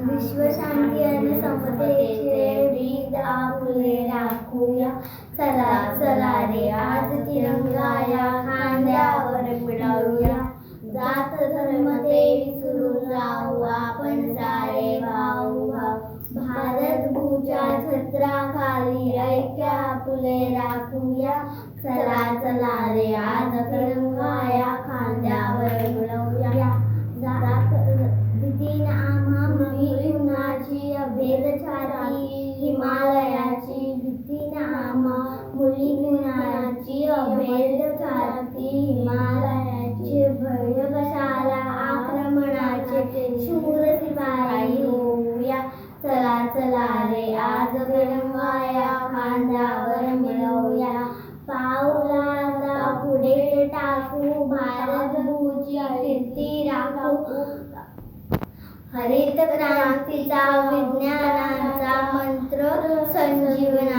विश्वशांती आणि समतेचे ब्रीद आपुले राखूया. चला चला रे आज तिरंगा या खांद्यावर मिळवूया. जात धर्म ते विसरून जाऊ आपण सारे भाऊ भाऊ. भारत भूच्या छत्राखाली ऐक्य आपुले राखूया. चला चला रे आज तिरंगा या खांद्यावर मिळवूया. भीतीन आम्हा मुली गुणाची अभेद छाती हिमालयाची. भीतीन आम्हा मुली गुणाची अभेद छाती हिमालयाची. भय कशाला आक्रमणाचे शूर सिपाही होऊया. चला चला रे आज तिरंगा या खांद्यावर मिळवूया. पाऊलाचा पुढे टाकू भारत भूची कीर्ती राखू. हरित क्रांतीचा विज्ञानाचा मंत्र संजीवना